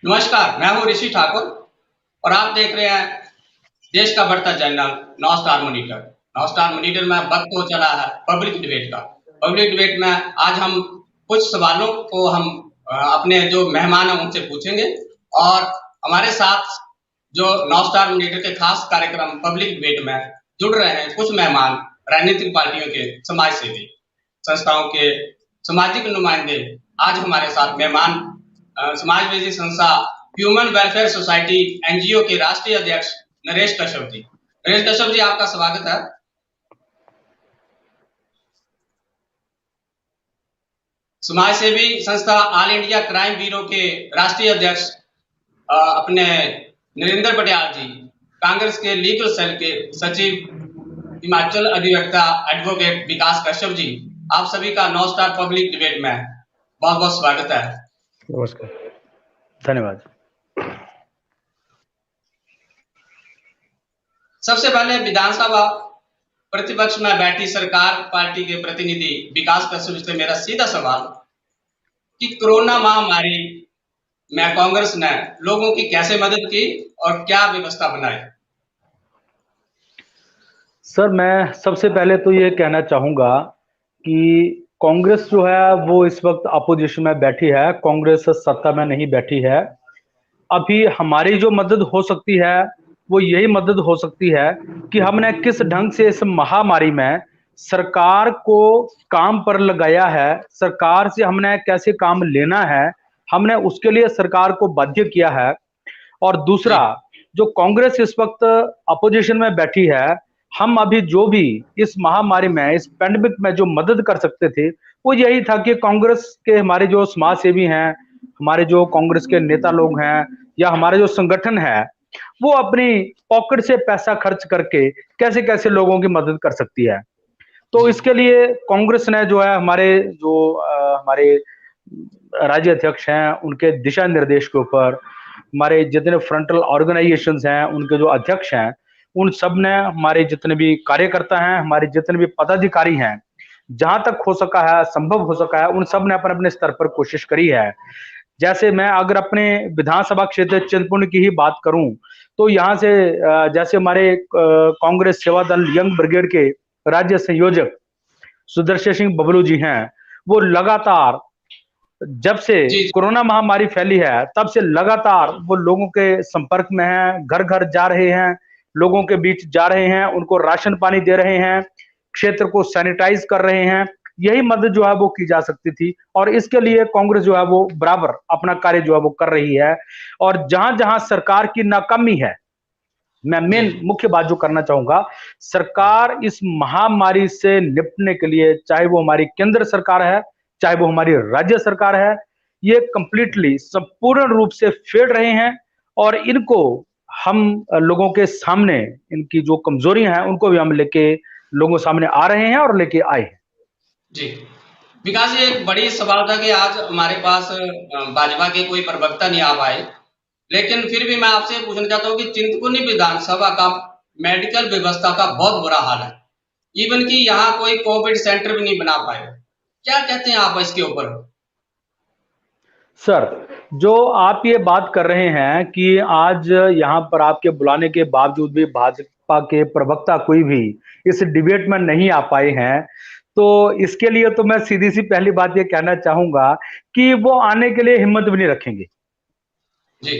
नमस्कार, मैं हूँ ऋषि ठाकुर और आप देख रहे हैं देश का बढ़ता चैनल नौ स्टार मॉनिटर। नौ स्टार मॉनिटर में वक्त हो चला है पब्लिक डिबेट का। पब्लिक डिबेट में आज हम कुछ सवालों को हम अपने जो मेहमान हैं उनसे पूछेंगे और हमारे साथ जो नौ स्टार मॉनिटर के खास कार्यक्रम पब्लिक डिबेट में जुड़ रहे हैं कुछ मेहमान राजनीतिक पार्टियों के, समाज सेवी संस्थाओं के सामाजिक नुमाइंदे आज हमारे साथ मेहमान समाजवादी संस्था ह्यूमन वेलफेयर सोसाइटी एनजीओ के राष्ट्रीय अध्यक्ष नरेश कश्यप जी। नरेश कश्यप जी, आपका स्वागत है। समाज सेवी संस्था ऑल इंडिया क्राइम ब्यूरो के राष्ट्रीय अध्यक्ष अपने नरेंद्र पटियाल जी, कांग्रेस के लीगल सेल के सचिव हिमाचल अधिवक्ता एडवोकेट विकास कश्यप जी, आप सभी का नौ स्टार पब्लिक डिबेट में बहुत बहुत स्वागत है। नमस्कार, धन्यवाद। सबसे पहले विधानसभा प्रतिपक्ष में बैठी सरकार पार्टी के प्रतिनिधि विकास कश्यप से मेरा सीधा सवाल कि कोरोना महामारी में कांग्रेस ने लोगों की कैसे मदद की और क्या व्यवस्था बनाई? सर, मैं सबसे पहले तो ये कहना चाहूंगा कि कांग्रेस जो है वो इस वक्त अपोजिशन में बैठी है, कांग्रेस सत्ता में नहीं बैठी है। अभी हमारी जो मदद हो सकती है वो यही मदद हो सकती है कि हमने किस ढंग से इस महामारी में सरकार को काम पर लगाया है, सरकार से हमने कैसे काम लेना है, हमने उसके लिए सरकार को बाध्य किया है। और दूसरा, जो कांग्रेस इस वक्त अपोजिशन में बैठी है, हम अभी जो भी इस महामारी में, इस पैंडेमिक में जो मदद कर सकते थे वो यही था कि कांग्रेस के हमारे जो समाज सेवी हैं, हमारे जो कांग्रेस के नेता लोग हैं या हमारे जो संगठन है, वो अपनी पॉकेट से पैसा खर्च करके कैसे कैसे लोगों की मदद कर सकती है। तो इसके लिए कांग्रेस ने जो है हमारे राज्य अध्यक्ष हैं उनके दिशा निर्देश के ऊपर, हमारे जितने फ्रंटल ऑर्गेनाइजेशंस हैं उनके जो अध्यक्ष हैं, उन सब ने, हमारे जितने भी कार्यकर्ता हैं, हमारे जितने भी पदाधिकारी हैं, जहां तक हो सका है, संभव हो सका है, उन सब ने अपने अपने स्तर पर कोशिश करी है। जैसे मैं अगर अपने विधानसभा क्षेत्र चिंतपूर्णी की ही बात करूं तो यहाँ से जैसे हमारे कांग्रेस सेवा दल यंग ब्रिगेड के राज्य संयोजक सुदर्शन सिंह बबलू जी हैं, वो लगातार जब से कोरोना महामारी फैली है तब से लगातार वो लोगों के संपर्क में हैं, घर घर जा रहे हैं, लोगों के बीच जा रहे हैं, उनको राशन पानी दे रहे हैं, क्षेत्र को सैनिटाइज कर रहे हैं। यही मदद जो है वो की जा सकती थी और इसके लिए कांग्रेस जो है वो बराबर अपना कार्य जो है वो कर रही है। और जहां जहां सरकार की नाकामी है, मैं मेन मुख्य बात जो करना चाहूंगा, सरकार इस महामारी से निपटने के लिए, चाहे वो हमारी केंद्र सरकार है चाहे वो हमारी राज्य सरकार है, ये कंप्लीटली संपूर्ण रूप से फेल रहे हैं और इनको हम लोगों के सामने, इनकी जो कमजोरियां हैं उनको भी हम लेके लोगों सामने आ रहे हैं और लेके आए हैं। जी विकास जी, एक बड़ी सवाल था कि आज हमारे पास भाजपा के कोई प्रवक्ता नहीं आ पाए, लेकिन फिर भी मैं आपसे पूछना चाहता हूँ कि चिंतपूर्णी विधानसभा का मेडिकल व्यवस्था का बहुत बुरा हाल है, इवन कि यहाँ कोई कोविड सेंटर भी नहीं बना पाए। क्या कहते हैं आप इसके ऊपर? सर, जो आप ये बात कर रहे हैं कि आज यहाँ पर आपके बुलाने के बावजूद भी भाजपा के प्रवक्ता कोई भी इस डिबेट में नहीं आ पाए हैं, तो इसके लिए तो मैं सीधी सी पहली बात ये कहना चाहूंगा कि वो आने के लिए हिम्मत भी नहीं रखेंगे जी।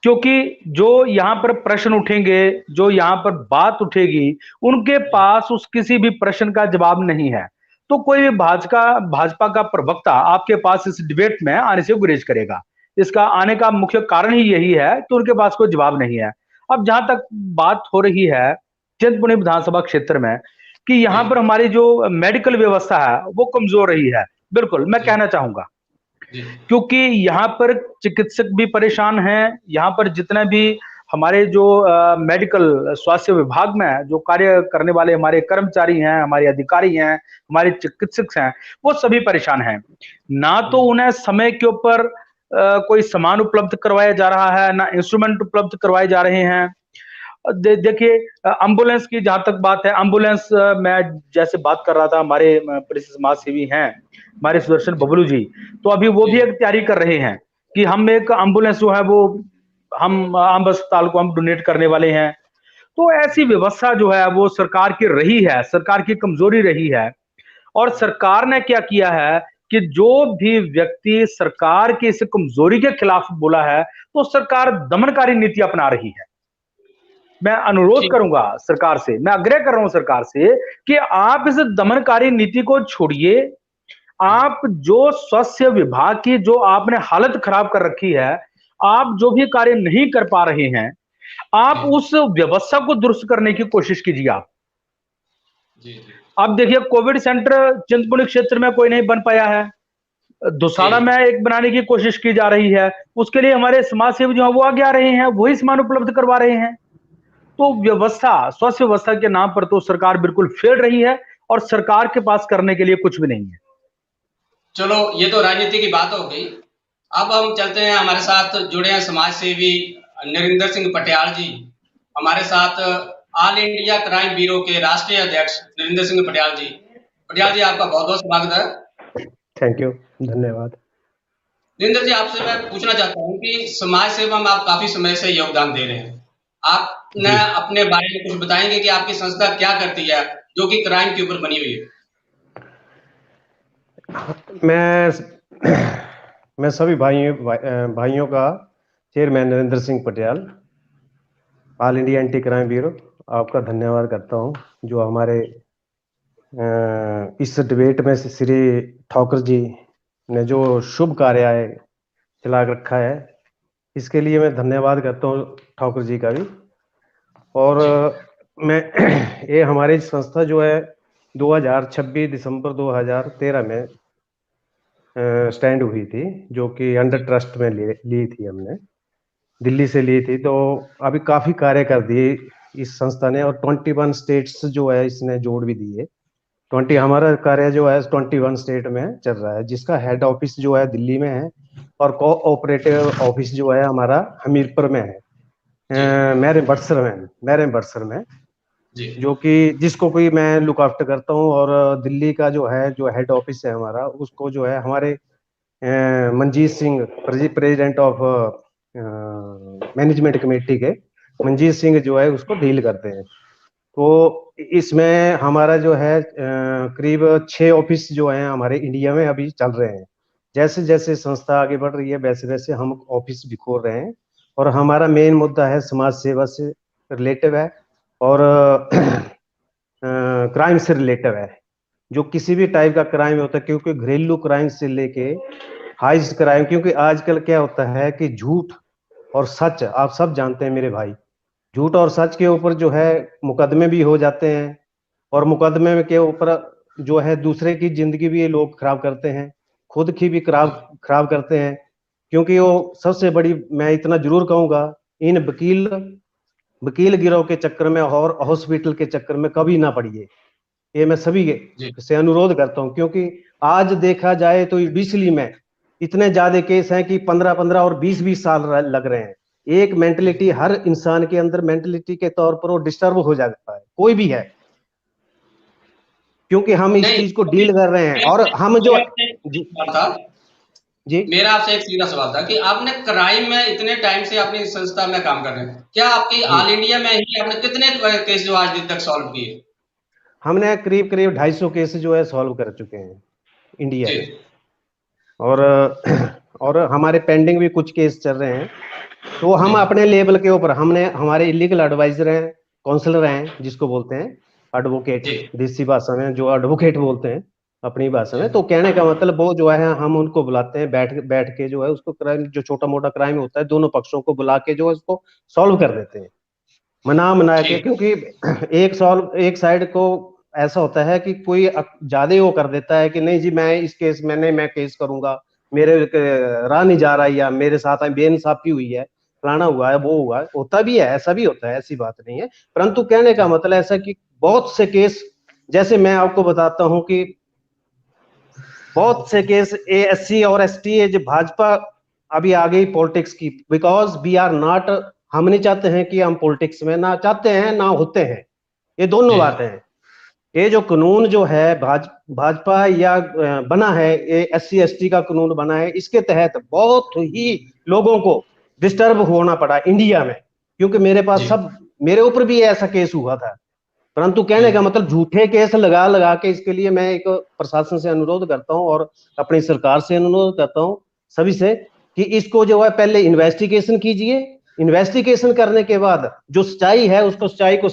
क्योंकि जो यहाँ पर प्रश्न उठेंगे, जो यहाँ पर बात उठेगी, उनके पास उस किसी भी प्रश्न का जवाब नहीं है। तो कोई भी भाजपा का प्रवक्ता आपके पास इस डिबेट में आने से गुरेज करेगा। इसका आने का मुख्य कारण ही यही है कि उनके पास कोई जवाब नहीं है। अब जहां तक बात हो रही है चिंतपूर्णी विधानसभा क्षेत्र में कि यहाँ पर हमारी जो मेडिकल व्यवस्था है वो कमजोर रही है, बिल्कुल मैं कहना चाहूंगा, क्योंकि यहाँ पर चिकित्सक भी परेशान हैं, यहाँ पर जितने भी हमारे जो मेडिकल स्वास्थ्य विभाग में जो कार्य करने वाले हमारे कर्मचारी हैं, हमारे अधिकारी हैं, हमारे चिकित्सक हैं, वो सभी परेशान हैं। ना तो उन्हें समय के ऊपर कोई सामान उपलब्ध करवाया जा रहा है, ना इंस्ट्रूमेंट उपलब्ध करवाए जा रहे हैं। देखिए, एम्बुलेंस की जहां तक बात है, एम्बुलेंस मैं जैसे बात कर रहा था, हमारे परिचित समाज सेवी हैं हमारे सुदर्शन बबलू जी, तो अभी वो भी एक तैयारी कर रहे हैं कि हम एक एम्बुलेंस जो है वो हम आम अस्पताल को हम डोनेट करने वाले हैं। तो ऐसी व्यवस्था जो है वो सरकार की रही है, सरकार की कमजोरी रही है। और सरकार ने क्या किया है कि जो भी व्यक्ति सरकार की इस कमजोरी के खिलाफ बोला है, तो सरकार दमनकारी नीति अपना रही है। मैं अनुरोध ठीक। करूंगा सरकार से, मैं आग्रह कर रहा हूं सरकार से कि आप इस दमनकारी नीति को छोड़िए। आप जो स्वास्थ्य विभाग की जो आपने हालत खराब कर रखी है, आप जो भी कार्य नहीं कर पा रहे हैं, आप जी उस व्यवस्था को दुरुस्त करने की कोशिश कीजिए आप। जी जी अब देखिए कोविड सेंटर चिंतपूर्णी क्षेत्र में कोई नहीं बन पाया है, जी दुसाड़ा में एक बनाने की कोशिश की जा रही है। उसके लिए हमारे समाज सेवी जो है वो आगे आ रहे हैं, वही सामान उपलब्ध करवा रहे हैं। तो व्यवस्था, स्वास्थ्य व्यवस्था के नाम पर तो सरकार बिल्कुल फेल रही है और सरकार के पास करने के लिए कुछ भी नहीं है। चलो, ये तो राजनीति की बात हो गई। अब हम चलते हैं, हमारे साथ जुड़े हैं समाज सेवी नरेंद्र सिंह पटियाल जी। हमारे साथ ऑल इंडिया क्राइम ब्यूरो के राष्ट्रीय अध्यक्ष नरेंद्र सिंह पटियाल जी। पटियाल जी, आपका बहुत बहुत स्वागत है। थैंक यू, धन्यवाद। नरेंद्र जी, आपसे मैं पूछना चाहता हूँ कि समाज सेवा में आप काफी समय से योगदान दे रहे हैं। आपने जी, अपने बारे में कुछ बताएंगे कि आपकी संस्था क्या करती है जो कि क्राइम के ऊपर बनी हुई है? मैं मैं सभी भाइयों का chairman Narendra Singh Patiyal, all India anti crime bureau, आपका धन्यवाद करता हूं जो हमारे इस डिबेट में से श्री ठाकुर जी ने जो शुभ कार्य चला रखा है, इसके लिए मैं धन्यवाद करता हूं ठाकुर जी का भी। और जी मैं ये हमारी संस्था जो है 2026 दिसंबर 2013 में स्टैंड हुई थी, जो कि अंडर ट्रस्ट में ली थी, हमने दिल्ली से ली थी। तो अभी काफी कार्य कर दिए इस संस्था ने, और 21 स्टेट्स जो है इसने जोड़ भी दिए। 20 हमारा कार्य जो है 21 स्टेट में चल रहा है, जिसका हेड ऑफिस जो है दिल्ली में है और कोऑपरेटिव ऑफिस जो है हमारा हमीरपुर में है, जी मेरे बरसर में, जी जो कि जिसको कोई मैं लुक आफ्टर करता हूँ। और दिल्ली का जो हेड ऑफिस है हमारा, उसको जो है हमारे Manjeet Singh, president of management committee के मंजीत सिंह जो है उसको डील करते हैं। तो इसमें हमारा जो है करीब 6 ऑफिस जो है हमारे इंडिया में अभी चल रहे हैं। जैसे जैसे संस्था आगे बढ़ रही है वैसे वैसे हम ऑफिस भी खोल रहे हैं, और हमारा मेन मुद्दा है समाज सेवा से रिलेटिव है और क्राइम से रिलेटिव है। जो किसी भी टाइप का क्राइम होता है, क्योंकि घरेलू क्राइम से लेके हाइस्ट क्राइम, क्योंकि आजकल क्या होता है कि झूठ और सच आप सब जानते हैं मेरे भाई, झूठ और सच के ऊपर जो है मुकदमे भी हो जाते हैं, और मुकदमे के ऊपर जो है दूसरे की जिंदगी भी ये लोग खराब करते हैं, खुद की भी खराब करते हैं। क्योंकि वो सबसे बड़ी, मैं इतना जरूर कहूंगा, इन वकील गिरोह के चक्कर में और हॉस्पिटल के चक्कर में कभी ना पड़िए, ये मैं सभी जी से अनुरोध करता हूं। क्योंकि आज देखा जाए तो बिजली में इतने ज्यादा केस हैं कि 15-15 और 20-20 साल लग रहे हैं। एक मेंटलिटी हर इंसान के अंदर मेंटलिटी के तौर पर वो डिस्टर्ब हो जाता है, कोई भी है, क्योंकि हम इस नहीं, चीज को डील कर रहे हैं। और हम जो, मेरा आपसे एक जी सवाल था जी मेरा आपसे एक सीधा सवाल था कि आपने क्राइम में इतने टाइम से अपनी संस्था में काम कर रहे हैं, क्या आपकी जी ऑल इंडिया में ही आपने कितने केस जो आज तक सॉल्व किए? हमने करीब करीब 250 केस जो है सॉल्व कर चुके हैं इंडिया जी में। और और हमारे पेंडिंग भी कुछ केस चल रहे हैं। तो हम जी अपने लेवल के ऊपर, हमने हमारे लीगल एडवाइजर हैं, काउंसलर हैं, जिसको बोलते हैं एडवोकेट, जी देसी भाषा में जो एडवोकेट बोलते हैं अपनी भाषा जी में। तो कहने का मतलब वो जो है हम उनको बुलाते हैं, बैठ बैठ के जो है उसको, क्राइम जो छोटा मोटा क्राइम होता है दोनों पक्षों को बुला के जो है उसको सॉल्व कर देते हैं, मना के। ठीक। क्योंकि एक साइड को ऐसा होता है कि कोई ज्यादा वो कर देता है कि नहीं जी मैं इस केस में नहीं, मैं केस करूंगा, मेरे रहा नहीं जा रहा है, या मेरे साथ बेइंसाफी हुई है, फलाना हुआ है, वो हुआ है। होता भी है, ऐसा भी होता है, ऐसी बात नहीं है। परंतु कहने का मतलब ऐसा कि बहुत से केस, जैसे मैं आपको बताता हूं कि बहुत से केस एससी और एसटी, जो भाजपा अभी आ गई पॉलिटिक्स की, बिकॉज वी आर नॉट, हम नहीं चाहते हैं कि हम पॉलिटिक्स में ना चाहते हैं ना होते हैं, ये दोनों जी बातें हैं। ये जो कानून जो है भाजपा या बना है, ये SC ST का कानून बना है, इसके तहत बहुत ही लोगों को डिस्टर्ब होना पड़ा इंडिया में, क्योंकि मेरे पास जी सब, मेरे ऊपर भी ऐसा केस हुआ था। परंतु कहने का जी मतलब झूठे केस लगा लगा के, इसके लिए मैं एक प्रशासन से अनुरोध करता हूं और अपनी सरकार से अनुरोध करता हूं सभी से कि इसको जो है पहले इन्वेस्टिगेशन कीजिए। इन्वेस्टिगेशन करने के बाद जो सच्चाई है उसको, सच्चाई को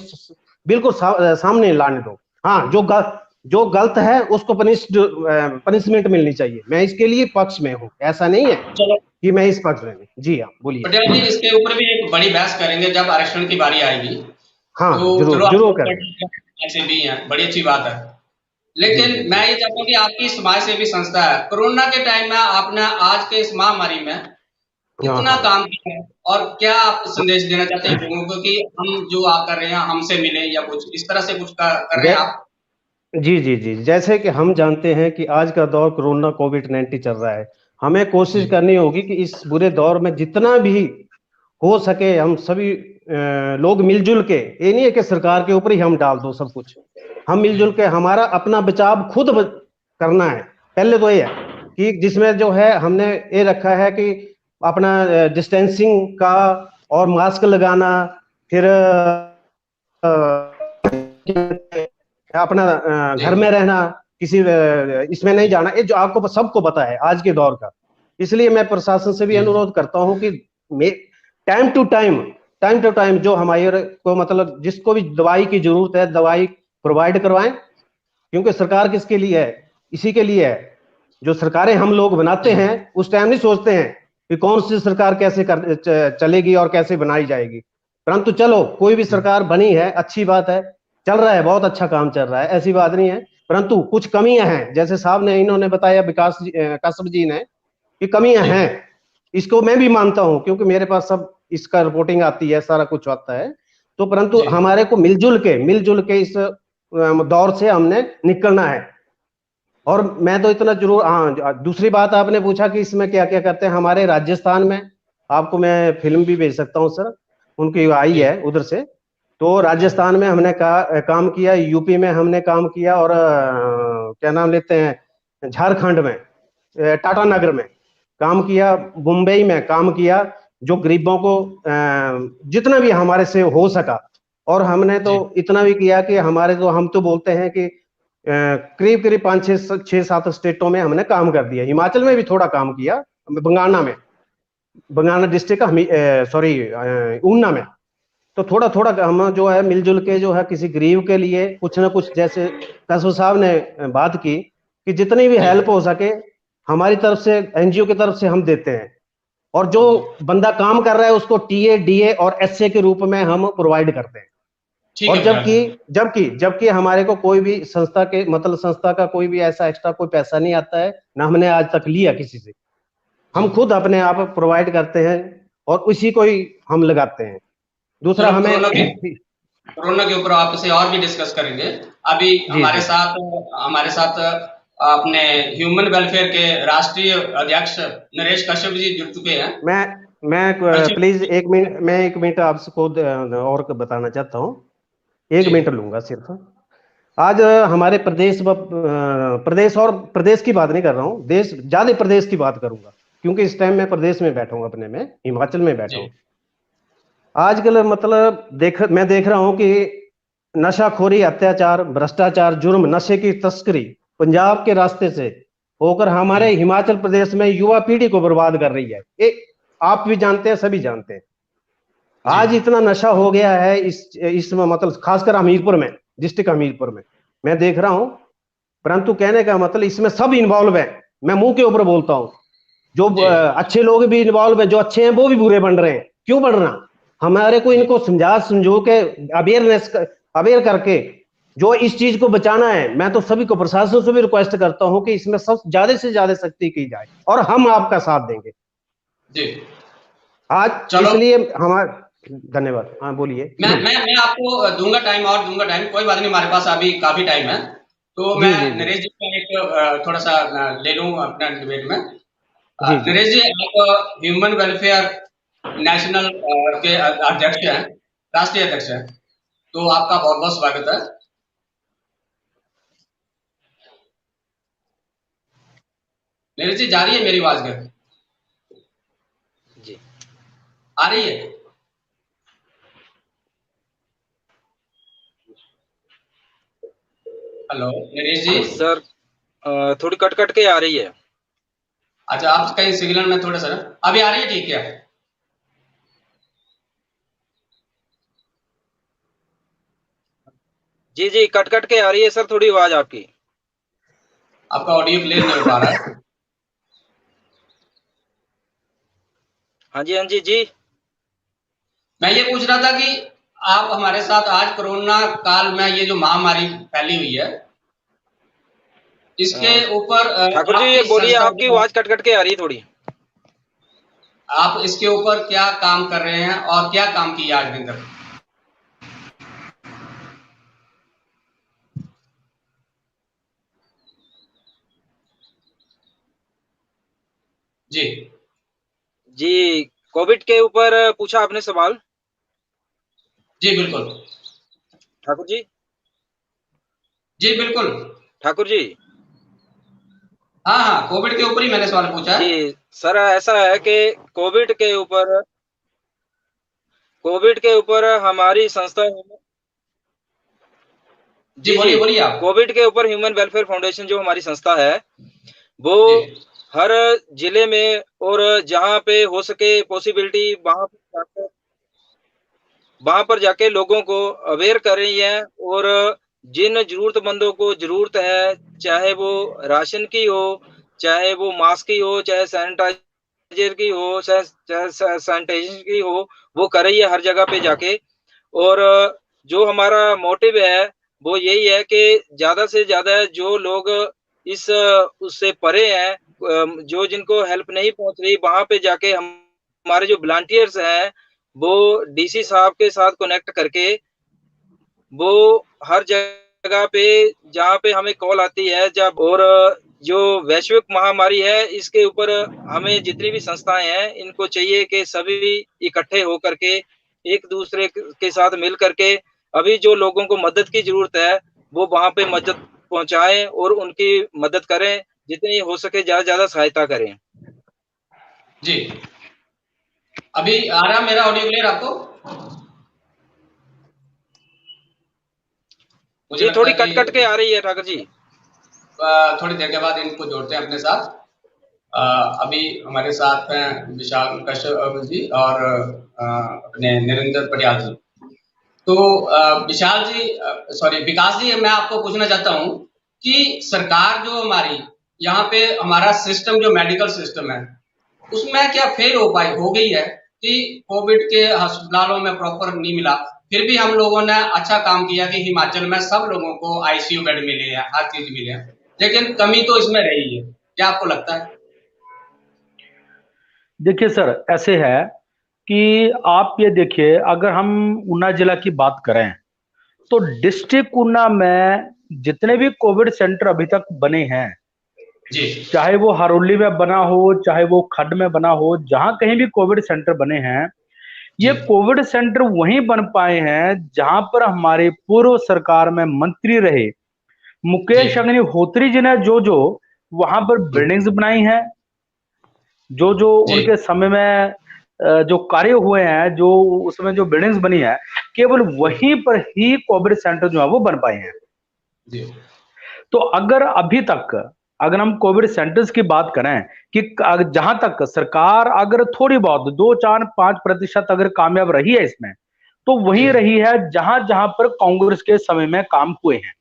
बिल्कुल सामने लाने दो। हाँ, जो गलत है उसको पनिशमेंट मिलनी चाहिए। मैं इसके लिए पक्ष में हूँ, ऐसा नहीं है चलो कि मैं इस पक्ष में हूँ। जी हाँ, पटेल जी, बोलिए। इसके ऊपर भी एक बड़ी बहस करेंगे जब आरक्षण की बारी आएगी। हाँ, तो जरूर चलो, आप जरूर लोग करेंगे। ऐसे भी हैं, बड़ी अच्छी बात है। जी लेकिन जी जी। मैं ये चाहता हूँ कि आपकी समाज सेवी संस्था है, कोरोना के टाइम में आपने आज के इस महामारी में हाँ कितना हाँ काम किया है, और क्या आप संदेश देना चाहते हैं लोगों को कि हम जो आप कर रहे हैं हमसे मिले, या कुछ इस तरह से कुछ कर रहे हैं जय आप? जी जी जी, जैसे कि हम जानते हैं कि आज का दौर कोरोना कोविड-19 चल रहा है। हमें जी कोशिश करनी होगी कि इस बुरे दौर में जितना भी हो सके हम सभी लोग मिलजुल के, ये नहीं है कि सरकार के ऊपर ही हम डाल दो सब कुछ। हम जी मिलजुल के हमारा अपना बचाव खुद करना है। पहले तो ये है कि जिसमें जो है हमने ये रखा है कि अपना डिस्टेंसिंग का और मास्क लगाना, फिर अपना जी घर में रहना, किसी इसमें नहीं जाना, ये जो आपको सबको पता है आज के दौर का। इसलिए मैं प्रशासन से भी जी अनुरोध करता हूं कि टाइम टू टाइम जो हमारे को, मतलब जिसको भी दवाई की जरूरत है, दवाई प्रोवाइड करवाएं। क्योंकि सरकार किसके लिए है? इसी के लिए है। जो सरकारें हम लोग बनाते जी हैं उस टाइम नहीं सोचते हैं कि कौन सी सरकार कैसे चलेगी और कैसे बनाई जाएगी। परंतु चलो, कोई भी जी सरकार बनी है, अच्छी बात है, चल रहा है, बहुत अच्छा काम चल रहा है, ऐसी बात नहीं है। परंतु कुछ कमियां हैं, जैसे साहब ने इन्होंने बताया, विकास काश्यप जी ने, कि कमियां जी हैं। इसको मैं भी मानता हूं, क्योंकि मेरे पास सब इसका रिपोर्टिंग आती है, सारा कुछ आता है। तो परंतु जी हमारे को मिलजुल के इस दौर से हमने निकलना है। और मैं तो इतना जरूर, हाँ, दूसरी बात आपने पूछा कि इसमें क्या क्या करते हैं हमारे राजस्थान में। आपको मैं फिल्म भी भेज सकता हूँ सर, उनकी आई जी है उधर से। तो राजस्थान में हमने काम किया, यूपी में हमने काम किया, और क्या नाम लेते हैं, झारखंड में टाटा नगर में काम किया, मुंबई में काम किया। जो गरीबों को जितना भी हमारे से हो सका, और हमने तो जी इतना भी किया कि हमारे तो, हम तो बोलते हैं कि करीब करीब 5 6 7 स्टेटों में हमने काम कर दिया। हिमाचल में भी थोड़ा काम किया, बंगाना में, बंगाना डिस्ट्रिक्ट का, सॉरी, ऊना में। तो थोड़ा थोड़ा हम जो है मिलजुल के जो है किसी गरीब के लिए कुछ ना कुछ, जैसे कसबा साहब ने बात की कि जितनी भी जी हेल्प हो सके हमारी तरफ से, NGO की तरफ से हम देते हैं। और जो जी बंदा काम कर रहा है उसको TA DA और SA के रूप में हम प्रोवाइड करते हैं। ठीक और है पटेल जबकि जी। जबकि जबकि हमारे को कोई भी संस्था के, मतलब संस्था का कोई भी ऐसा एक्स्ट्रा कोई पैसा नहीं आता है, ना हमने आज तक लिया किसी से। जी हम खुद अपने आप प्रोवाइड करते हैं और उसी को ही हम लगाते हैं। दूसरा चलो, हमें कोरोना के ऊपर आपसे और भी डिस्कस करेंगे। अभी जी जी हमारे साथ अपने ह्यूमन वेलफेयर के राष्ट्रीय अध्यक्ष नरेश कश्यप जी जुड़ चुके हैं। मैं कश्यप प्लीज 1 मिनट, मैं 1 मिनट आपको और बताना चाहता हूँ। एक जी मिनट लूंगा सिर्फ। आज हमारे प्रदेश, और प्रदेश की बात नहीं कर रहा हूँ, देश, ज्यादा प्रदेश की बात करूंगा, क्योंकि इस टाइम मैं प्रदेश में बैठा हूँ, अपने में हिमाचल में बैठा जी हूँ। आजकल मतलब मैं देख रहा हूँ कि नशाखोरी, अत्याचार, भ्रष्टाचार, जुर्म, नशे की तस्करी पंजाब के रास्ते से होकर हमारे जी हिमाचल प्रदेश में युवा पीढ़ी को बर्बाद कर रही है। आप भी जानते हैं, सभी जानते हैं। जी आज इतना नशा हो गया है इस मतलब खासकर हमीरपुर में, डिस्ट्रिक्ट हमीरपुर में मैं देख रहा हूं। परंतु कहने का मतलब इसमें सब इन्वॉल्व है। मैं मुंह के ऊपर बोलता हूं, जो जी अच्छे लोग भी इन्वॉल्व है, जो अच्छे हैं वो भी बुरे बन रहे हैं। क्यों बन रहा? हमारे को जी इनको समझो के, अवेयर करके जो इस चीज को बचाना है। मैं तो सभी को, प्रशासन से भी रिक्वेस्ट करता हूं कि इसमें सब ज्यादा से ज्यादा सख्ती की जाए, और हम आपका साथ देंगे जी आज। चलो, इसलिए हमारा धन्यवाद। हाँ, बोलिए। मैं आपको दूंगा टाइम, और दूंगा टाइम, कोई बात नहीं, हमारे पास अभी काफी टाइम है। तो मैं जी जी जी नरेश जी का एक थोड़ा सा ले लूं अपना डिबेट में। जी जी नरेश जी, आप ह्यूमन वेलफेयर नेशनल के अध्यक्ष हैं, राष्ट्रीय अध्यक्ष हैं। तो आपका बहुत बहुत स्वागत है। नरेश जी, जा रही है मेरी आवाज घर? जी आ रही है? हेलो नरेश जी। सर, थोड़ी कट कट के आ रही है। अच्छा, आप कहीं सिग्नल में थोड़ा सा अभी आ रही है, ठीक है? जी जी, कट कट के आ रही है सर थोड़ी आवाज आपकी। आपका ऑडियो क्लियर नहीं हो पा रहा है। हाँ जी, हाँ जी जी। मैं ये पूछ रहा था कि आप हमारे साथ आज कोरोना काल में ये जो महामारी फैली हुई है, इसके ऊपर ठाकुर जी, ये आपकी बोलिए, संस्था आपकी जो है, आवाज कट कट के आ रही है थोड़ी। आप इसके ऊपर क्या काम कर रहे हैं और क्या काम किया आज दिन तक? जी जी, कोविड के ऊपर पूछा आपने सवाल जी बिल्कुल। ठाकुर जी। जी बिल्कुल। ठाकुर जी। हाँ हाँ, कोविड के ऊपर ही मैंने सवाल पूछा है। जी सर, ऐसा है कि कोविड के ऊपर हमारी संस्था, जी जी जी, बोलिए बोलिए आप। कोविड के ऊपर ह्यूमन वेलफेयर फाउंडेशन जो हमारी संस्था है, वो जी हर जिले में और जहाँ पे हो सके पॉसिबिलिटी वहां पर जाके लोगों को अवेयर कर रही है। और जिन जरूरतमंदों को जरूरत है, चाहे वो राशन की हो, चाहे वो मास्क की हो, चाहे सैनिटाइजर की हो, चाहे सैनिटाइजेशन की हो, वो कर रही है हर जगह पे जाके। और जो हमारा मोटिव है वो यही है कि ज्यादा से ज्यादा जो लोग इस उससे परे हैं, जो जिनको हेल्प नहीं पहुंच रही, वहां पे जाके हम हमारे जो वॉलंटियर्स हैं, वो डीसी साहब के साथ कनेक्ट करके वो हर जगह पे जहाँ पे हमें कॉल आती है जब, और जो वैश्विक महामारी है इसके ऊपर हमें जितनी भी संस्थाएं हैं इनको चाहिए कि सभी इकट्ठे होकर के एक दूसरे के साथ मिल करके अभी जो लोगों को मदद की जरूरत है वो वहां पे मदद पहुंचाएं और उनकी मदद करें, जितनी हो सके ज्यादा ज्यादा सहायता करें। जी। अभी आ रहा मेरा ऑडियो क्लियर आपको? मुझे जी, लगता थोड़ी है कट कट के कि आ रही है ठाकुर जी। थोड़ी देर के बाद इनको जोड़ते हैं अपने साथ। अभी हमारे साथ हैं विशाल कश्यप जी और अपने नरेंद्र पटियाल जी। तो विशाल जी, सॉरी विकास जी, मैं आपको पूछना चाहता हूँ कि सरकार जो हमारी यहाँ पे हमारा सिस्टम जो मेडिकल सिस्टम है, उसमें क्या फेल हो गई है कि कोविड के अस्पतालों में प्रॉपर नहीं मिला। फिर भी हम लोगों ने अच्छा काम किया कि हिमाचल में सब लोगों को आईसीयू बेड मिले हैं, हर चीज मिले हैं, लेकिन कमी तो इसमें रही है। क्या आपको लगता है? देखिए सर, ऐसे है कि आप ये देखिए, अगर हम ऊना जिला की बात करें तो डिस्ट्रिक्ट ऊना में जितने भी कोविड सेंटर अभी तक बने हैं, जी चाहे वो हरौली में बना हो, चाहे वो खड्ड में बना हो, जहां कहीं भी कोविड सेंटर बने हैं, जी ये कोविड सेंटर वहीं बन पाए हैं जहां पर हमारे पूर्व सरकार में मंत्री रहे जी मुकेश अग्निहोत्री जी ने जो जो वहां पर बिल्डिंग्स बनाई हैं, जो जो जी उनके समय में जो कार्य हुए हैं, जो उसमें जो बिल्डिंग्स बनी है, केवल वहीं पर ही कोविड सेंटर जो है वो बन पाए हैं। जी तो अगर अभी तक, अगर हम कोविड सेंटर्स की बात करें कि जहां तक सरकार अगर थोड़ी बहुत 2 4 5% अगर कामयाब रही है इसमें, तो जी वही रही है जहां जहां पर कांग्रेस के समय में काम हुए हैं।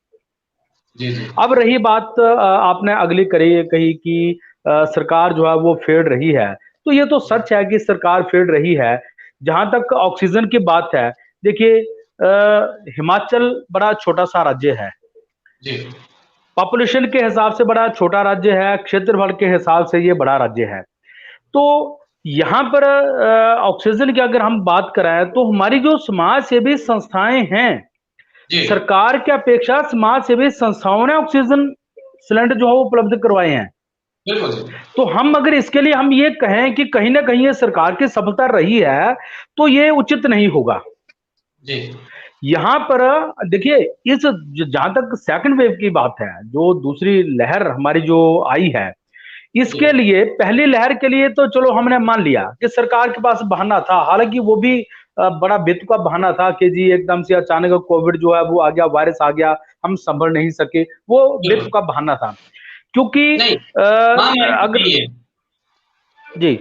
जी जी अब रही बात, आपने अगली कही कि सरकार जो है वो फेल रही है, तो ये तो सच है कि सरकार फेल रही है। जहां तक ऑक्सीजन की बात है, देखिए, हिमाचल बड़ा छोटा सा राज्य है, जी पॉपुलेशन के हिसाब से बड़ा छोटा राज्य है, क्षेत्रफल के हिसाब से ये बड़ा राज्य है। तो यहाँ पर ऑक्सीजन की अगर हम बात करें तो हमारी जो समाज सेवी संस्थाएं हैं, जी सरकार की अपेक्षा समाज सेवी संस्थाओं ने ऑक्सीजन सिलेंडर जो है वो उपलब्ध करवाए हैं। बिल्कुल जी तो हम अगर इसके लिए हम ये कहें कि कहीं ना कहीं ये सरकार की सफलता रही है, तो ये उचित नहीं होगा। जी यहां पर देखिए, इस जहां तक सेकंड वेव की बात है, जो दूसरी लहर हमारी जो आई है, इसके लिए पहली लहर के लिए तो चलो हमने मान लिया कि सरकार के पास बहाना था, हालांकि वो भी बड़ा बेतुका बहाना था कि जी एकदम से अचानक कोविड जो है वो आ गया, वायरस आ गया, हम संभल नहीं सके, वो बेतुका बहाना था। क्योंकि नहीं, अगर ये जी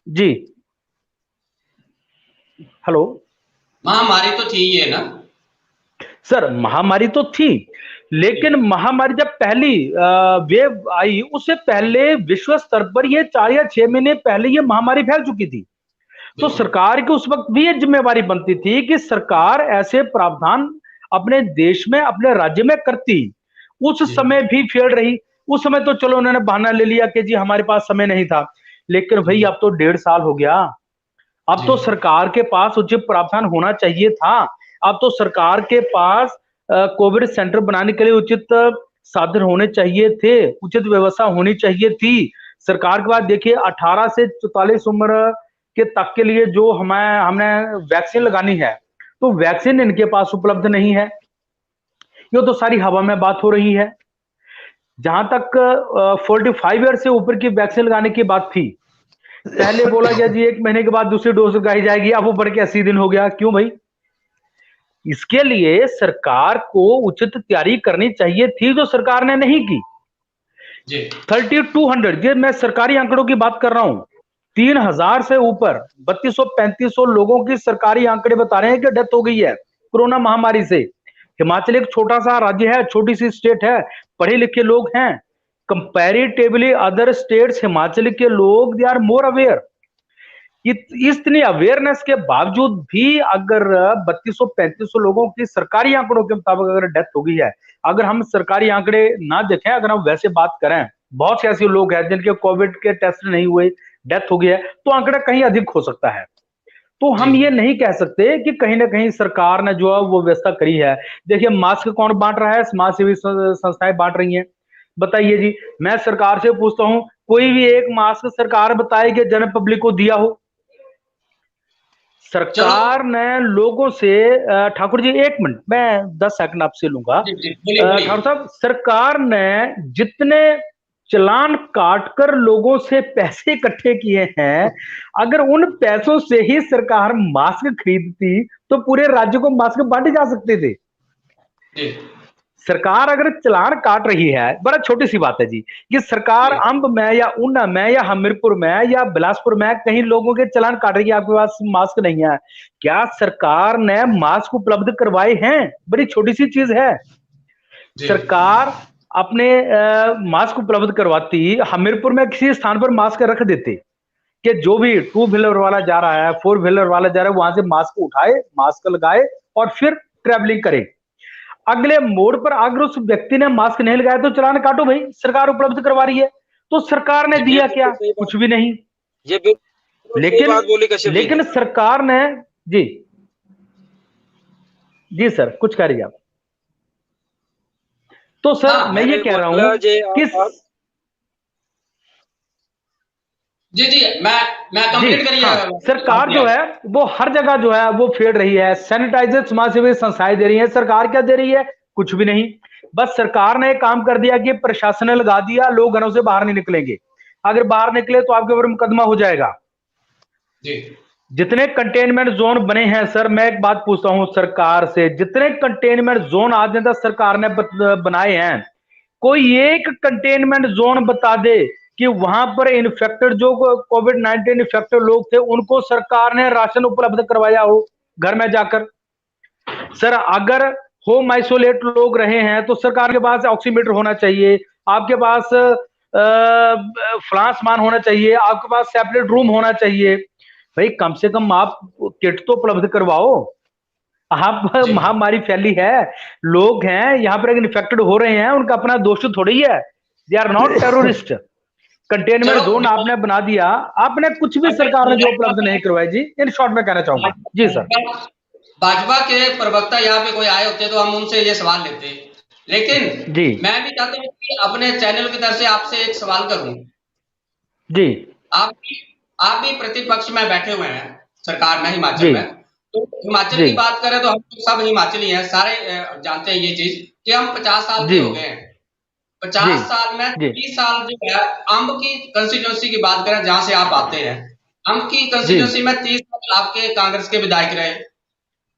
जी हेलो महामारी तो थी ये ना। सर, महामारी तो थी, लेकिन महामारी जब पहली वेव आई उससे पहले विश्व स्तर पर ये 4 या 6 महीने पहले ये महामारी फैल चुकी थी। तो सरकार की उस वक्त भी ये जिम्मेवारी बनती थी कि सरकार ऐसे प्रावधान अपने देश में, अपने राज्य में करती। उस समय भी फेल रही। उस समय तो चलो उन्होंने बहाना ले लिया कि जी हमारे पास समय नहीं था, लेकिन भाई अब तो 1.5 साल हो गया। अब तो सरकार के पास उचित प्रावधान होना चाहिए था। अब तो सरकार के पास कोविड सेंटर बनाने के लिए उचित साधन होने चाहिए थे, उचित व्यवस्था होनी चाहिए थी। सरकार के पास देखिए 18 से 44 उम्र के तक के लिए जो हमने वैक्सीन लगानी है, तो वैक्सीन इनके पास उपलब्ध नहीं है। ये तो सारी हवा में बात हो रही है। जहां तक 45 ईयर से ऊपर की वैक्सीन लगाने की बात थी, पहले बोला गया जी 1 महीने के बाद दूसरी डोज लगाई जाएगी, अब वो बढ़ के 80 दिन हो गया। क्यों भाई? इसके लिए सरकार को उचित तैयारी करनी चाहिए थी, जो सरकार ने नहीं की। 3200, ये मैं सरकारी आंकड़ों की बात कर रहा हूं, 3000 से ऊपर 3200-3500 लोगों की सरकारी आंकड़े बता रहे हैं कि डेथ हो गई है कोरोना महामारी से। हिमाचल एक छोटा सा राज्य है, छोटी सी स्टेट है, पढ़े लिखे लोग हैं। कंपैरेटिवली अदर स्टेट्स, हिमाचल के लोग दे आर मोर अवेयर। इतनी अवेयरनेस के बावजूद भी अगर 3200-3500 लोगों की सरकारी आंकड़ों के मुताबिक अगर डेथ हो गई है, अगर हम सरकारी आंकड़े ना देखें, अगर हम वैसे बात करें, बहुत से ऐसे लोग हैं जिनके कोविड के टेस्ट नहीं हुए, डेथ हो गई है, तो आंकड़ा कहीं अधिक हो सकता है। तो हम ये नहीं कह सकते कि कहीं ना कहीं सरकार ने जो है वो व्यवस्था करी है। देखिए मास्क कौन बांट रहा है? समाज सेवी संस्थाएं बांट रही हैं। बताइए जी, मैं सरकार से पूछता हूं, कोई भी एक मास्क सरकार बताए कि जन पब्लिक को दिया हो? सरकार ने लोगों से ठाकुर जी 1 मिनट, मैं 10 सेकंड आपसे लूंगा। ठाकुर साहब, सरकार ने जितने चालान काटकर लोगों से पैसे इकट्ठे किए हैं, अगर उन पैसों से ही सरकार मास्क खरीदती तो पूरे राज्य को मास्क बांटे जा सकते थे। सरकार अगर चालान काट रही है, बड़ा छोटी सी बात है जी, कि सरकार अंब में या ऊना में या हमीरपुर में या बिलासपुर में कहीं लोगों के चालान काट रही है, आपके पास मास्क नहीं है, क्या सरकार ने मास्क उपलब्ध करवाए हैं? बड़ी छोटी सी चीज है। सरकार अपने मास्क उपलब्ध करवाती, हमीरपुर में किसी स्थान पर मास्क रख देते कि जो भी 2 व्हीलर वाला जा रहा है, 4 व्हीलर वाला जा रहा है, वहां से मास्क उठाए, मास्क लगाए और फिर ट्रेवलिंग करे। अगले मोड़ पर अगर उस व्यक्ति ने मास्क नहीं लगाया तो चालान काटो भाई, सरकार उपलब्ध करवा रही है। तो सरकार ने दिया क्या? कुछ भी नहीं। ये लेकिन सरकार ने जी जी सर कुछ कह रही आप? तो सर मैं ये कह रहा हूं कि जी मैं कंप्लीट करिए। सरकार जो है वो हर जगह जो है वो फेड रही है। सैनिटाइजर समाज सेवी संस्थाएं दे रही है, सरकार क्या दे रही है? कुछ भी नहीं। बस सरकार ने काम कर दिया कि प्रशासन ने लगा दिया, लोग घरों से बाहर नहीं निकलेंगे, अगर बाहर निकले तो आपके ऊपर मुकदमा हो जाएगा। जितने कंटेनमेंट जोन बने हैं सर, मैं एक बात पूछता हूं सरकार से, जितने कंटेनमेंट जोन आज तक सरकार ने बनाए हैं, कोई एक कंटेनमेंट जोन बता दे कि वहां पर इन्फेक्टेड, जो कोविड-19 इन्फेक्टेड लोग थे, उनको सरकार ने राशन उपलब्ध करवाया हो घर में जाकर? सर अगर होम आइसोलेट लोग रहे हैं तो सरकार के पास ऑक्सीमीटर होना चाहिए, आपके पास फलां सामान होना चाहिए, आपके पास सेपरेट रूम होना चाहिए। भाई कम से कम आप किट तो उपलब्ध करवाओ। आप महामारी फैली है, लोग हैं यहाँ पर इन्फेक्टेड हो रहे हैं, उनका अपना दोष थोड़ी है। They are not terrorist. Containment zone आपने बना दिया, आपने कुछ भी सरकार ने जो उपलब्ध नहीं करवाया जी। इन शॉर्ट में कहना चाहूंगा जी सर। भाजपा के प्रवक्ता यहाँ पे कोई आए होते तो हम उनसे ये सवाल लेते, लेकिन जी मैं भी चाहता हूँ कि अपने चैनल की तरफ से आपसे एक सवाल करूं जी। आप भी प्रतिपक्ष में बैठे हुए हैं सरकार में हिमाचल में, तो हिमाचल की बात करें तो हम सब हिमाचली हैं, सारे जानते हैं ये चीज कि हम 50 साल के हो गए हैं। 50 साल में जी 30 साल जो है, अम्ब की कंस्टिट्यूंसी की बात करें जहां से आप आते हैं, अम्ब की जी कंस्टिट्यूंसी में 30 साल आपके कांग्रेस के विधायक रहे,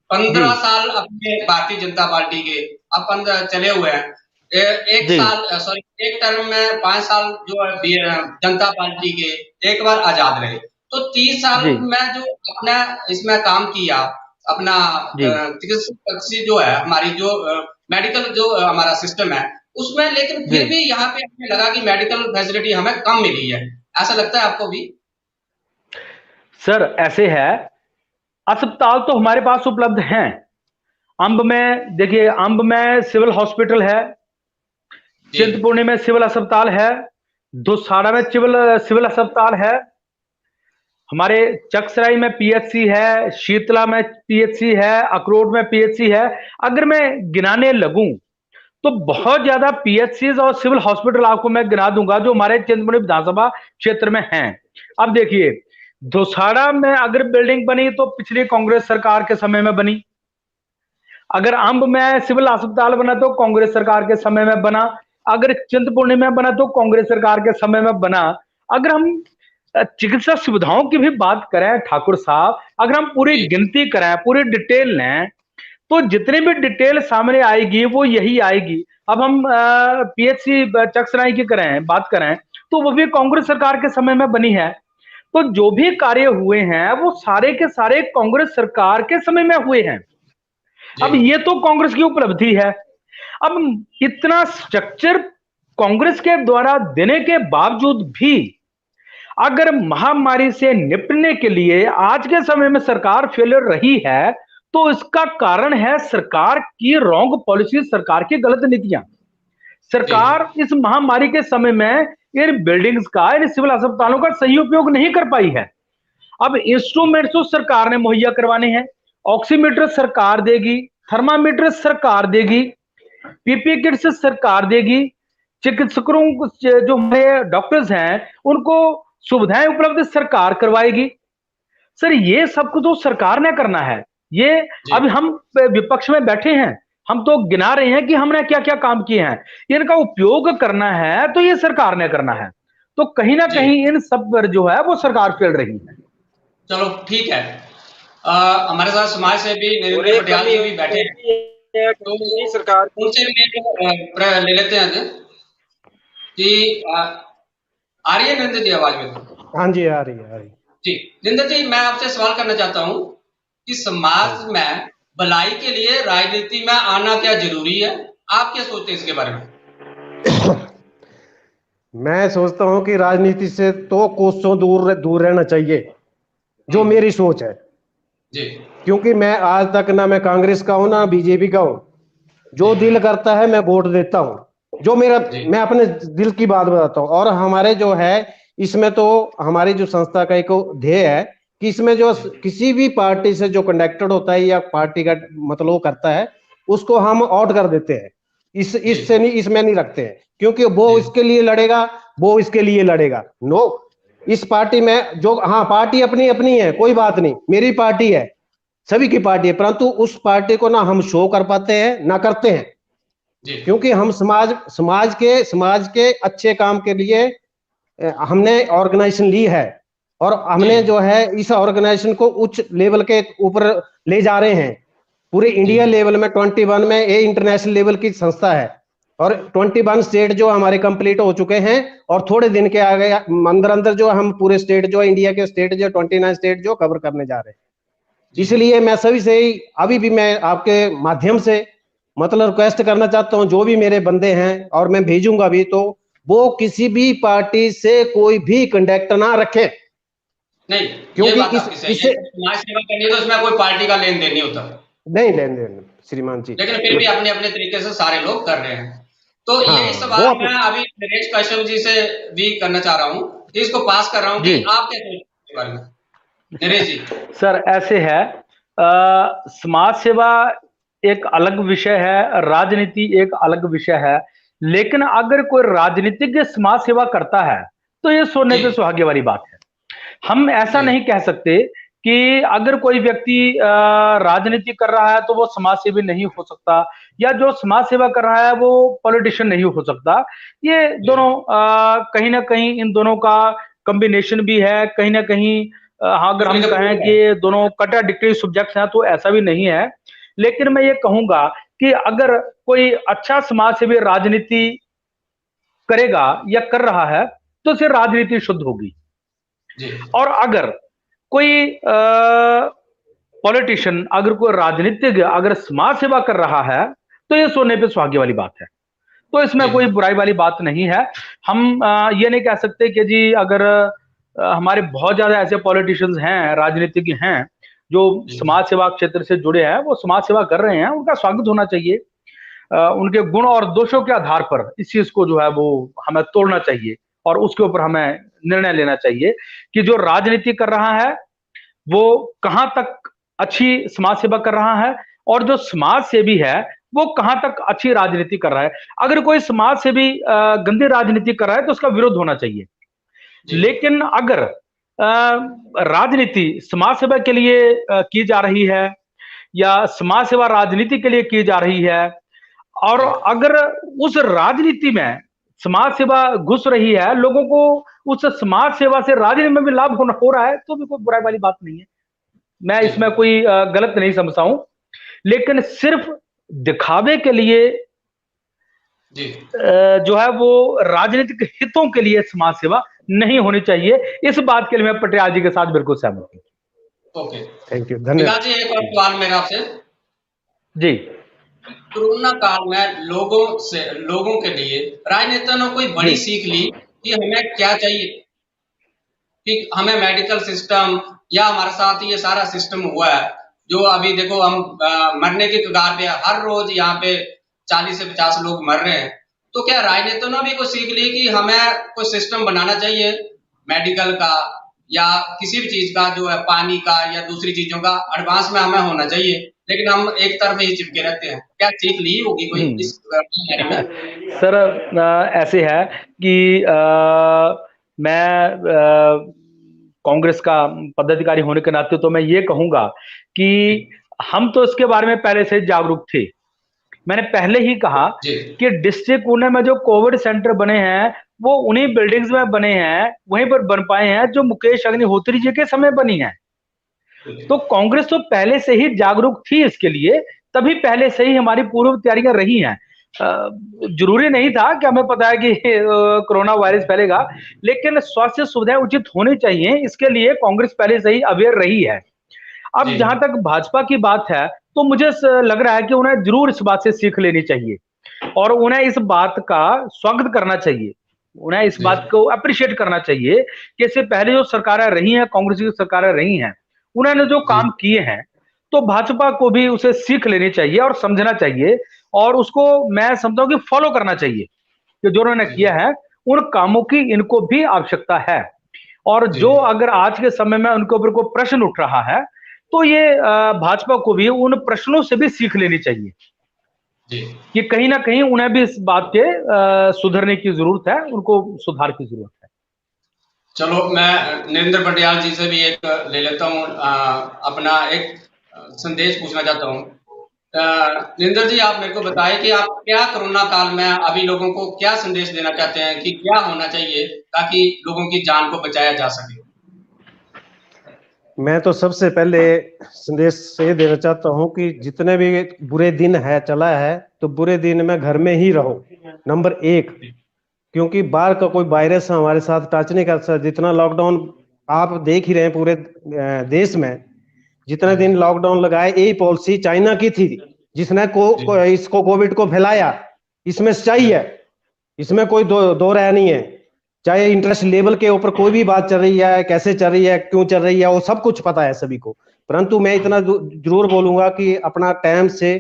15 जी साल अपने भारतीय जनता पार्टी के, अब 15 चले हुए हैं। एक जी साल सॉरी, एक टर्म में 5 साल जो है जनता पार्टी के, एक बार आजाद रहे। तो 30 साल जी में जो अपना इसमें काम किया, अपना जी चिकित्सा जो है हमारी, जो मेडिकल जो हमारा सिस्टम है उसमें, लेकिन जी फिर भी यहाँ पे हमें लगा कि मेडिकल फैसिलिटी हमें कम मिली है। ऐसा लगता है आपको भी? सर ऐसे है, अस्पताल तो हमारे पास उपलब्ध हैं। अंब में देखिए, अंब में सिविल हॉस्पिटल है, जी चिंतपूर्णी में सिविल अस्पताल है, दोसाड़ा में सिविल सिविल अस्पताल है, हमारे चकसराई में पीएचसी है, शीतला में पीएचसी है, अखरोट में पीएचसी है। अगर मैं गिनाने लगूं तो बहुत ज्यादा पीएचसीज और सिविल हॉस्पिटल आपको मैं गिना दूंगा जो हमारे चिंतपूर्णी विधानसभा क्षेत्र में हैं। अब देखिए, दोसाड़ा में अगर बिल्डिंग बनी तो पिछली कांग्रेस सरकार के समय में बनी, अगर अंब में सिविल अस्पताल बना तो कांग्रेस सरकार के समय में बना, अगर चिंतपूर्णी में बना तो कांग्रेस सरकार के समय में बना। अगर हम चिकित्सा सुविधाओं की भी बात करें ठाकुर साहब, अगर हम पूरी जी गिनती करें, पूरी डिटेल लें, तो जितनी भी डिटेल सामने आएगी वो यही आएगी। अब हम पीएचसी चकसराई की करें, बात करें, तो वो भी कांग्रेस सरकार के समय में बनी है। तो जो भी कार्य हुए हैं वो सारे के सारे कांग्रेस सरकार के समय में हुए हैं। जी अब ये तो कांग्रेस की उपलब्धि है। अब इतना स्ट्रक्चर कांग्रेस के द्वारा देने के बावजूद भी अगर महामारी से निपटने के लिए आज के समय में सरकार फेलियर रही है, तो इसका कारण है सरकार की रॉन्ग पॉलिसी, सरकार की गलत नीतियां। जी सरकार इस महामारी के समय में इन बिल्डिंग्स का, इन सिविल अस्पतालों का सही उपयोग नहीं कर पाई है। अब इंस्ट्रूमेंट्स तो सरकार ने मुहैया करवाने हैं, ऑक्सीमीटर सरकार देगी, थर्मामीटर सरकार देगी, पीपी किट्स सरकार देगी, चिकित्सकों जो हमारे डॉक्टर्स हैं उनको सुविधाएं उपलब्ध सरकार करवाएगी। सर ये सब कुछ तो सरकार ने करना है। ये जी अभी हम विपक्ष में बैठे हैं, हम तो गिना रहे हैं कि हमने क्या क्या काम किए हैं, इनका उपयोग करना है तो ये सरकार ने करना है। तो कहीं ना जी कहीं इन सब पर जो है वो सरकार फेल रही है। चलो ठीक है। हमारे साथ समाज से भी और नरेंद्र एक पटियाल कमी जी भी बैठे हैं, है तो कि सरकार की उनसे भी एक ले लेते हैं कि आ रही है नरेंद्र जी आवाज में? हाँ जी, आ रही है, आ रही है। जी नरेंद्र जी, मैं आपसे सवाल करना चाहता हूँ कि समाज में भलाई के लिए राजनीति में आना क्या जरूरी है? आप क्या सोचते हैं इसके बारे में? मैं सोचता हूं कि राजनीति से तो कोसों दूर दूर रहना चाहिए, जो मेरी सोच है। जी क्योंकि मैं आज तक ना मैं कांग्रेस का हूं ना बीजेपी का हूं। जो दिल करता है मैं वोट देता हूं, जो मेरा, जी मैं अपने दिल की बात बताता हूं। और हमारे जो है इसमें तो हमारी जो संस्था का एक ध्येय है कि इसमें जो किसी भी पार्टी से जो कनेक्टेड होता है या पार्टी का मतलब करता है उसको हम आउट कर देते हैं। इससे नहीं, इसमें नहीं रखते हैं, क्योंकि वो जी इसके लिए लड़ेगा, वो इसके लिए लड़ेगा। नो, इस पार्टी में जो, हाँ पार्टी अपनी अपनी है, कोई बात नहीं, मेरी पार्टी है, सभी की पार्टी है, परंतु उस पार्टी को ना हम शो कर पाते हैं ना करते हैं। जी क्योंकि हम समाज के अच्छे काम के लिए हमने ऑर्गेनाइजेशन ली है, और हमने जी जो है इस ऑर्गेनाइजेशन को उच्च लेवल के ऊपर ले जा रहे हैं। पूरे इंडिया जी लेवल में 21 में ये इंटरनेशनल लेवल की संस्था है, और 21 स्टेट जो हमारे कंप्लीट हो चुके हैं, और थोड़े दिन के आगे अंदर अंदर जो हम पूरे स्टेट जो इंडिया के स्टेट जो 29 स्टेट जो कवर करने जा रहे हैं। इसलिए मैं सभी से ही अभी भी मैं आपके माध्यम से मतलब रिक्वेस्ट करना चाहता हूं, जो भी मेरे बंदे हैं और मैं भेजूंगा भी, तो वो किसी भी पार्टी से कोई भी कंटेक्ट ना रखे। नहीं, ये क्योंकि बात आपकी सही है, समाज सेवा करनी है तो उसमें कोई पार्टी का लेन देन नहीं होता, नहीं लेन देन श्रीमान जी, लेकिन फिर भी अपने अपने तरीके से सारे लोग कर रहे हैं। तो हाँ, ये वो सवाल मैं अभी नरेश कश्यप जी से भी करना चाह रहा हूँ, इसको पास कर रहा हूँ कि जी आप क्या सोचते हैं इसके बारे में, नरेश जी? सर ऐसे है, समाज सेवा एक अलग विषय है, राजनीति एक अलग विषय है। लेकिन अगर कोई राजनीतिज्ञ समाज सेवा करता है तो ये सोने जी पे सुहागे वाली बात है। हम ऐसा जी नहीं कह सकते कि अगर कोई व्यक्ति राजनीति कर रहा है तो वो समाज सेवी नहीं हो सकता, या जो समाज सेवा कर रहा है वो पॉलिटिशियन नहीं हो सकता। ये दोनों कहीं ना कहीं इन दोनों का कॉम्बिनेशन भी है, कहीं ना कहीं अगर हम कहें कि ये दोनों कॉन्ट्राडिक्टरी सब्जेक्ट्स हैं तो ऐसा भी नहीं है। लेकिन मैं ये कहूंगा कि अगर कोई अच्छा समाज सेवी राजनीति करेगा या कर रहा है तो उससे राजनीति शुद्ध होगी। और अगर कोई पॉलिटिशियन, अगर कोई राजनीतिज्ञ अगर समाज सेवा कर रहा है तो ये सोने पे सुहागे वाली बात है, तो इसमें कोई बुराई वाली बात नहीं है। हम ये नहीं कह सकते कि जी अगर हमारे बहुत ज्यादा ऐसे पॉलिटिशियंस हैं, राजनीतिज्ञ हैं जो समाज सेवा क्षेत्र से जुड़े हैं, वो समाज सेवा कर रहे हैं, उनका स्वागत होना चाहिए। उनके गुण और दोषों के आधार पर इस चीज को जो है वो हमें तोड़ना चाहिए और उसके ऊपर हमें निर्णय लेना चाहिए कि जो राजनीति कर रहा है वो कहां तक अच्छी समाज सेवा कर रहा है और जो समाज सेवी है वो कहां तक अच्छी राजनीति कर रहा है। अगर कोई समाज सेवी गंदी राजनीति कर रहा है तो उसका विरोध होना चाहिए। लेकिन अगर राजनीति समाज सेवा के लिए की जा रही है या समाज सेवा राजनीति के लिए की जा रही है, और अगर उस राजनीति में समाज सेवा घुस रही है, लोगों को उस समाज सेवा से राजनीति में भी लाभ हो रहा है, तो भी कोई बुराई वाली बात नहीं है। मैं इसमें कोई गलत नहीं समझता हूं। लेकिन सिर्फ दिखावे के लिए जो है वो राजनीतिक हितों के लिए समाज सेवा नहीं होनी चाहिए। इस बात के लिए मैं पटियाल जी के साथ बिल्कुल सहमत हूं। ओके, थैंक यू, धन्यवाद जी। एक और सवाल मेरा आपसे जी। कोरोना काल में लोगों के लिए राजनेता ने कोई बड़ी सीख ली कि हमें क्या चाहिए, कि हमें मेडिकल सिस्टम या हमारे साथ ये सारा सिस्टम हुआ है जो अभी देखो हम मरने के कगार पे, हर रोज यहाँ पे 40 से 50 लोग मर रहे हैं। तो क्या राजनेताओं ने भी कोई सीख ली कि हमें कोई सिस्टम बनाना चाहिए मेडिकल का या किसी भी चीज का, जो है पानी का या दूसरी चीजों का एडवांस में हमें होना चाहिए, लेकिन हम एक तरफ ही चिपके रहते हैं। क्या सीख ली होगी कोई इस में? सर ऐसे है कि मैं कांग्रेस का पदाधिकारी होने के नाते तो मैं ये कहूंगा कि हम तो इसके बारे में पहले से जागरूक थे। मैंने पहले ही कहा कि डिस्ट्रिक्ट पुणे में जो कोविड सेंटर बने हैं वो उन्हीं बिल्डिंग्स में बने हैं, वहीं पर बन पाए हैं जो मुकेश अग्निहोत्री जी के समय बनी है। तो कांग्रेस तो पहले से ही जागरूक थी इसके लिए, तभी पहले से ही हमारी पूर्व तैयारियां रही हैं। जरूरी नहीं था कि हमें पता है कि कोरोना वायरस फैलेगा, लेकिन स्वास्थ्य सुविधाएं उचित होनी चाहिए, इसके लिए कांग्रेस पहले से ही अवेयर रही है। अब जहां तक भाजपा की बात है तो मुझे लग रहा है कि उन्हें जरूर इस बात से सीख लेनी चाहिए और उन्हें इस बात का स्वागत करना चाहिए, उन्हें इस बात को अप्रिशिएट करना चाहिए कि इससे पहले जो सरकारें रही हैं, कांग्रेस की सरकारें रही हैं, उन्होंने जो काम किए हैं, तो भाजपा को भी उसे सीख लेनी चाहिए और समझना चाहिए और उसको मैं समझता हूं कि फॉलो करना चाहिए कि जो उन्होंने किया है उन कामों की इनको भी आवश्यकता है। और जो अगर आज के समय में उनके ऊपर कोई प्रश्न उठ रहा है तो ये भाजपा को भी उन प्रश्नों से भी सीख लेनी चाहिए कि कहीं ना कहीं उन्हें भी इस बात के सुधरने की जरूरत है, उनको सुधार की जरूरत है। चलो, मैं नरेंद्र पटियाल जी से भी एक ले लेता हूँ, अपना एक संदेश पूछना चाहता हूँ। नरेंद्र जी, आप मेरे को बताएं कि आप क्या कोरोना काल में अभी लोगों को क्या संदेश देना चाहते हैं कि क्या होना चाहिए ताकि लोगों की जान को बचाया जा सके? मैं तो सबसे पहले संदेश ये देना चाहता हूं कि जितने भी बुरे दिन है चला है तो बुरे दिन में घर में ही रहो, नंबर 1, क्योंकि बाहर का कोई वायरस हमारे साथ टच नहीं कर सकता। जितना लॉकडाउन आप देख ही रहे हैं पूरे देश में, जितने दिन लॉकडाउन लगाए, यही पॉलिसी चाइना की थी जिसने इसको कोविड को फैलाया। इसमें सच्चाई है, इसमें कोई दो राय नहीं है। चाहे इंटरेस्ट लेवल के ऊपर कोई भी बात चल रही है, कैसे चल रही है, क्यों चल रही है, वो सब कुछ पता है सभी को। परंतु मैं इतना जरूर बोलूंगा कि अपना टाइम से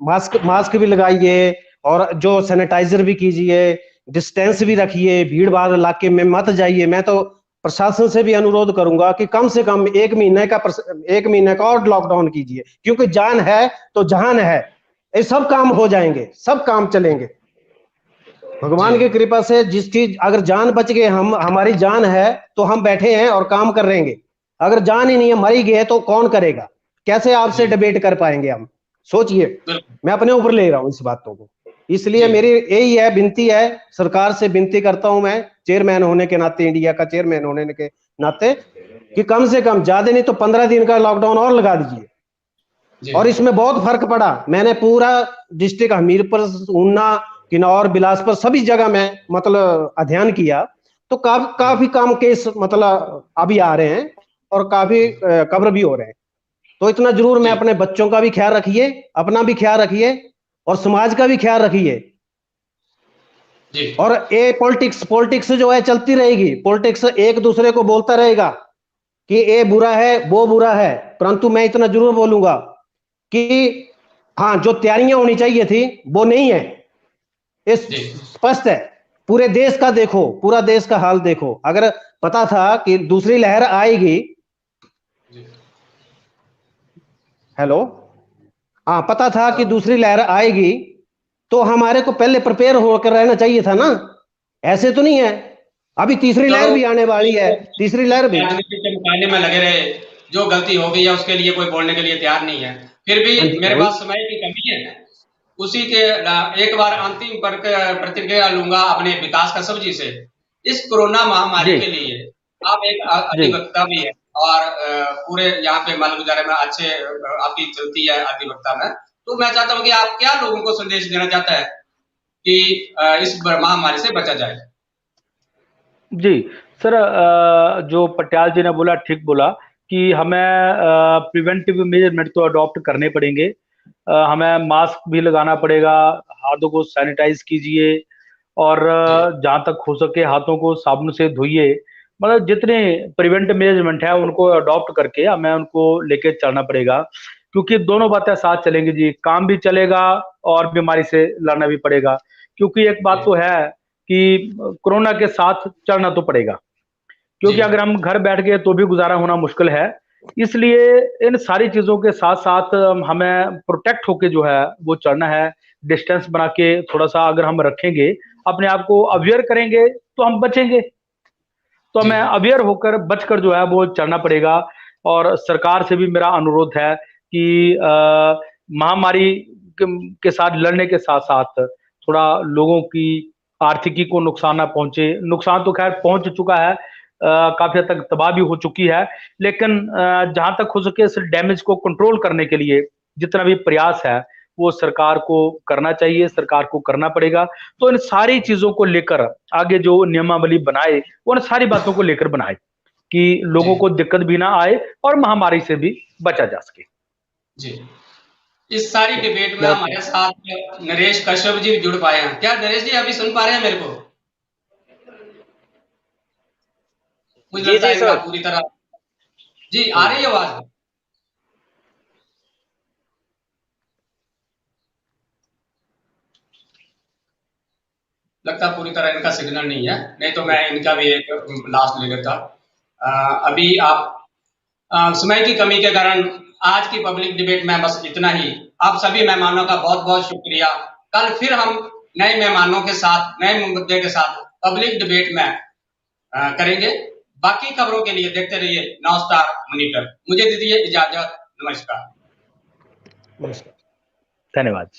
मास्क भी लगाइए और जो सैनिटाइजर भी कीजिए, डिस्टेंस भी रखिए, भीड़ भाड़ इलाके में मत जाइए। मैं तो प्रशासन से भी अनुरोध करूंगा कि कम से कम 1 महीने का और लॉकडाउन कीजिए, क्योंकि जान है तो जहान है, ये सब काम हो जाएंगे, सब काम चलेंगे भगवान की कृपा से। जिसकी अगर जान बच गए, हमारी जान है तो हम बैठे हैं और काम कर रहेंगे। अगर जान ही नहीं है, मर ही गए तो कौन करेगा? कैसे आपसे डिबेट कर पाएंगे हम? सोचिए, मैं अपने ऊपर ले रहा हूं इस बातों को। इसलिए मेरी यही है, विनती है, सरकार से विनती करता हूं मैं, चेयरमैन होने के नाते, इंडिया का चेयरमैन होने के नाते, कि कम से कम, ज्यादा नहीं तो 15 दिन का लॉकडाउन और लगा दीजिए। और इसमें बहुत फर्क पड़ा। मैंने पूरा डिस्ट्रिक्ट हमीरपुर, ऊना, किन्नौर, बिलासपुर सभी जगह में मतलब अध्ययन किया, तो काफी कम केस मतलब अभी आ रहे हैं और काफी कवर भी हो रहे हैं। तो इतना जरूर मैं अपने बच्चों का भी ख्याल रखिए, अपना भी ख्याल रखिए और समाज का भी ख्याल रखिए। और ये पॉलिटिक्स जो है चलती रहेगी। पॉलिटिक्स एक दूसरे को बोलता रहेगा कि ये बुरा है, वो बुरा है, परंतु मैं इतना जरूर बोलूंगा कि हाँ, जो तैयारियां होनी चाहिए थी वो नहीं है। इस स्पष्ट है। पूरे देश का देखो, पूरा देश का हाल देखो। अगर पता था कि दूसरी लहर आएगी, हेलो, हाँ, पता था कि दूसरी लहर आएगी, तो हमारे को पहले प्रिपेयर होकर रहना चाहिए था ना। ऐसे तो नहीं है। अभी तीसरी लहर भी आने वाली है, तीसरी लहर भी। राजनीति के मुकाबले में लगे रहे, जो गलती हो गई है उसके लिए कोई बोलने के लिए तैयार नहीं है। फिर भी मेरे पास समय की कमी है। उसी के एक बार अंतिम प्रतिक्रिया लूंगा अपने विकास कसब जी से। इस कोरोना महामारी के लिए आप एक अधिवक्ता भी है और पूरे यहाँ पे मालगुजारे में अच्छे आपकी चलती है अधिवक्ता में। तो मैं चाहता हूँ कि आप क्या लोगों को संदेश देना चाहते हैं कि इस महामारी से बचा जाए? जी सर, जो पटियाल जी ने बोला ठीक बोला कि हमें प्रिवेंटिव मेजरमेंट तो अडॉप्ट करने पड़ेंगे। हमें मास्क भी लगाना पड़ेगा, हाथों को सैनिटाइज कीजिए और जहां तक हो सके हाथों को साबुन से धोइए। मतलब जितने प्रिवेंटिव मेजरमेंट है उनको अडॉप्ट करके हमें उनको लेके चलना पड़ेगा, क्योंकि दोनों बातें साथ चलेंगी जी। काम भी चलेगा और बीमारी से लड़ना भी पड़ेगा। क्योंकि एक बात तो है कि कोरोना के साथ चलना तो पड़ेगा, क्योंकि अगर हम घर बैठ गए तो भी गुजारा होना मुश्किल है। इसलिए इन सारी चीजों के साथ साथ हमें प्रोटेक्ट होके जो है वो चलना है। डिस्टेंस बना के थोड़ा सा अगर हम रखेंगे, अपने आप को अवेयर करेंगे तो हम बचेंगे। तो हमें अवेयर होकर बचकर जो है वो चलना पड़ेगा। और सरकार से भी मेरा अनुरोध है कि महामारी के साथ लड़ने के साथ साथ थोड़ा लोगों की आर्थिकी को नुकसान ना पहुंचे। नुकसान तो खैर पहुंच चुका है, काफी हद तक तबाह भी हो चुकी है, लेकिन जहां तक हो सके इस डैमेज को कंट्रोल करने के लिए जितना भी प्रयास है वो सरकार को करना चाहिए, सरकार को करना पड़ेगा। तो इन सारी चीजों को लेकर आगे जो नियमावली बनाए वो इन सारी बातों को लेकर बनाए कि लोगों को दिक्कत भी ना आए और महामारी से भी बचा जा सके। जी, इस सारी डिबेट में हमारे साथ नरेश कश्यप जी जुड़ पाए हैं। क्या नरेश जी अभी सुन पा रहे हैं मेरे को? मुझे लगता है पूरी तरह जी आ रही है आवाज। लगता पूरी तरह इनका सिग्नल नहीं है, नहीं तो मैं इनका भी एक लास्ट ले लेता। अभी आप समय की कमी के कारण आज की पब्लिक डिबेट में बस इतना ही। आप सभी मेहमानों का बहुत बहुत शुक्रिया। कल फिर हम नए मेहमानों के साथ, नए मुद्दे के साथ पब्लिक डिबेट में करेंगे। बाकी खबरों के लिए देखते रहिए नौ स्टार मॉनिटर। मुझे दीजिए इजाजत। नमस्कार। धन्यवाद।